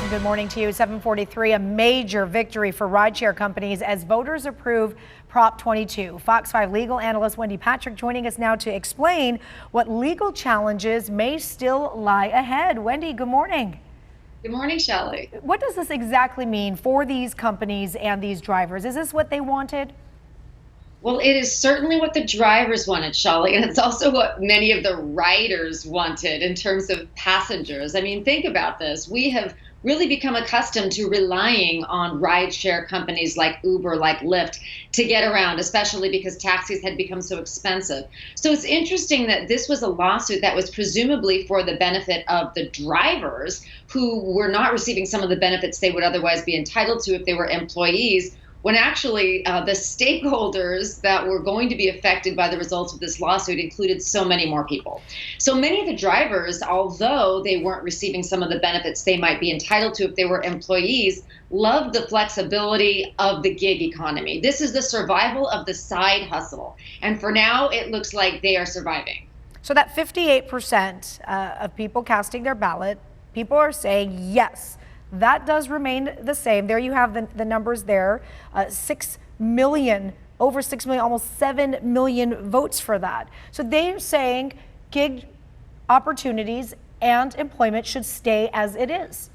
Welcome. Good morning to you. 7:43, a major victory for rideshare companies as voters approve Prop 22. Fox 5 legal analyst Wendy Patrick joining us now to explain what legal challenges may still lie ahead. Wendy, good morning. Good morning, Shelley. What does this exactly mean for these companies and these drivers? Is this what they wanted? Well, it is certainly what the drivers wanted, Shelley, and it's also what many of the riders wanted in terms of passengers. I mean, think about this. We have really become accustomed to relying on rideshare companies like Uber, like Lyft, to get around, especially because taxis had become so expensive. So it's interesting that this was a lawsuit that was presumably for the benefit of the drivers who were not receiving some of the benefits they would otherwise be entitled to if they were employees, when actually the stakeholders that were going to be affected by the results of this lawsuit included so many more people. So many of the drivers, although they weren't receiving some of the benefits they might be entitled to if they were employees, loved the flexibility of the gig economy. This is the survival of the side hustle. And for now, it looks like they are surviving. So that 58% of people casting their ballot, people are saying yes. That does remain the same. There you have the numbers there. 6 million, over 6 million, almost 7 million votes for that. So they're saying gig opportunities and employment should stay as it is.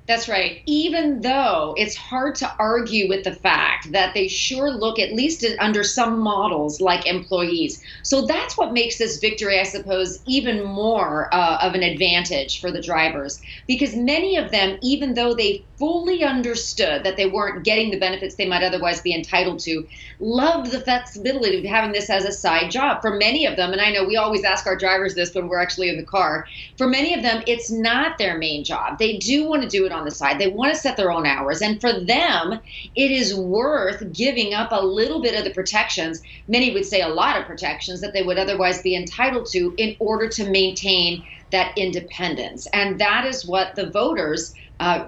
That's right. Even though it's hard to argue with the fact that they sure look, at least under some models, like employees. So that's what makes this victory, I suppose, even more of an advantage for the drivers. Because many of them, even though they fully understood that they weren't getting the benefits they might otherwise be entitled to, loved the flexibility of having this as a side job. For many of them, and I know we always ask our drivers this when we're actually in the car, for many of them, it's not their main job. They do want to do it on the side. They want to set their own hours. And for them, it is worth giving up a little bit of the protections, many would say a lot of protections, that they would otherwise be entitled to in order to maintain that independence. And that is what the voters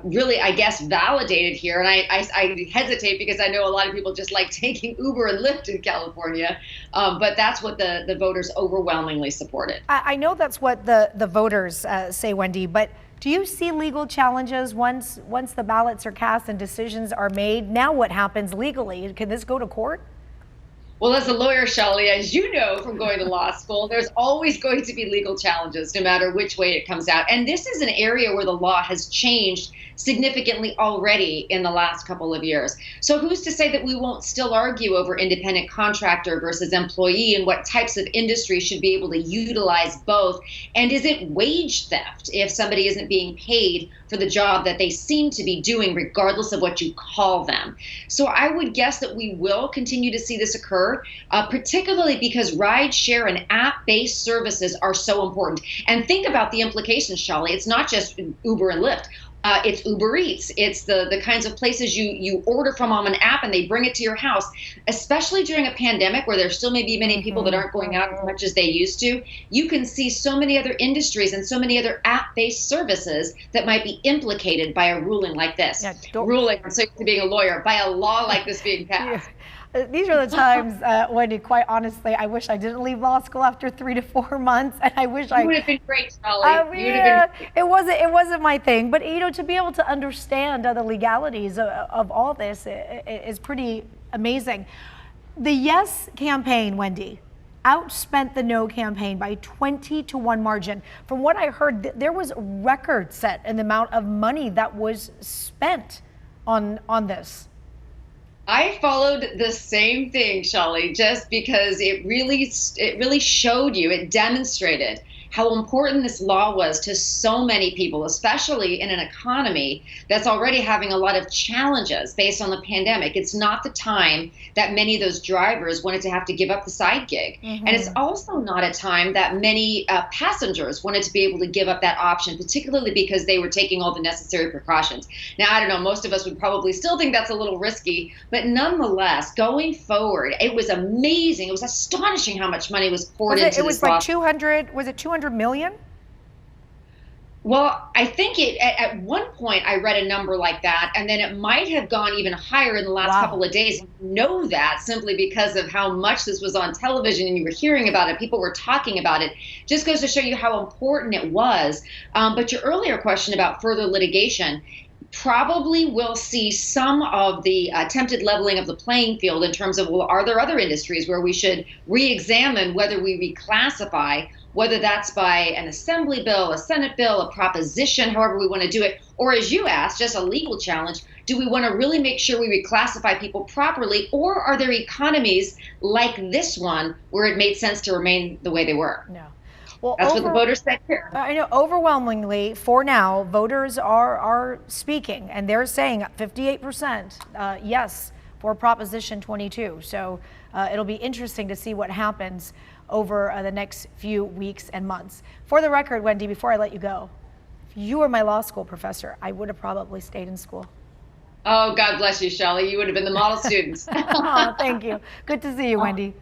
really, I guess, validated here. And I hesitate because I know a lot of people just like taking Uber and Lyft in California, but that's what the voters overwhelmingly supported. I know that's what the voters say, Wendy, but do you see legal challenges once the ballots are cast and decisions are made? Now what happens legally? Can this go to court? Well, as a lawyer, Shelley, as you know from going to law school, there's always going to be legal challenges, no matter which way it comes out. And this is an area where the law has changed significantly already in the last couple of years. So who's to say that we won't still argue over independent contractor versus employee and what types of industry should be able to utilize both? And is it wage theft if somebody isn't being paid for the job that they seem to be doing, regardless of what you call them? So I would guess that we will continue to see this occur, particularly because rideshare and app-based services are so important. And think about the implications, Shelley. It's not just Uber and Lyft. It's Uber Eats. It's the kinds of places you order from on an app and they bring it to your house, especially during a pandemic where there still may be many people that aren't going out as much as they used to. You can see so many other industries and so many other app-based services that might be implicated by a ruling like this. Yeah, ruling, I'm so used to being a lawyer, by a law like this being passed. Yeah. These are the times, Wendy, quite honestly, I wish I didn't leave law school after 3 to 4 months, and I wish You would have been great, Shelley. It wasn't my thing, but to be able to understand the legalities of all this is pretty amazing. The Yes campaign, Wendy, outspent the No campaign by 20-1 margin. From what I heard, there was a record set in the amount of money that was spent on this. I followed the same thing, Shelley, just because it really showed you, it demonstrated how important this law was to so many people, especially in an economy that's already having a lot of challenges based on the pandemic. It's not the time that many of those drivers wanted to have to give up the side gig. And it's also not a time that many passengers wanted to be able to give up that option, particularly because they were taking all the necessary precautions. Now, I don't know, most of us would probably still think that's a little risky, but nonetheless, going forward, it was amazing. It was astonishing how much money was poured into this law. It was like 200 million? Well, I think at one point I read a number like that, and then it might have gone even higher in the last Wow. couple of days. Know that simply because of how much this was on television and you were hearing about it, people were talking about it. Just goes to show you how important it was. But your earlier question about further litigation, probably will see some of the attempted leveling of the playing field in terms of, well, are there other industries where we should re-examine whether we reclassify, whether that's by an assembly bill, a Senate bill, a proposition, however we want to do it, or as you asked, just a legal challenge. Do we want to really make sure we reclassify people properly, or are there economies like this one where it made sense to remain the way they were? No. Well, That's what the voters said here. I know overwhelmingly for now, voters are speaking, and they're saying 58% yes for Proposition 22. So it'll be interesting to see what happens over the next few weeks and months. For the record, Wendy, before I let you go, if you were my law school professor, I would have probably stayed in school. Oh, God bless you, Shelley. You would have been the model students. Oh, thank you. Good to see you, Wendy.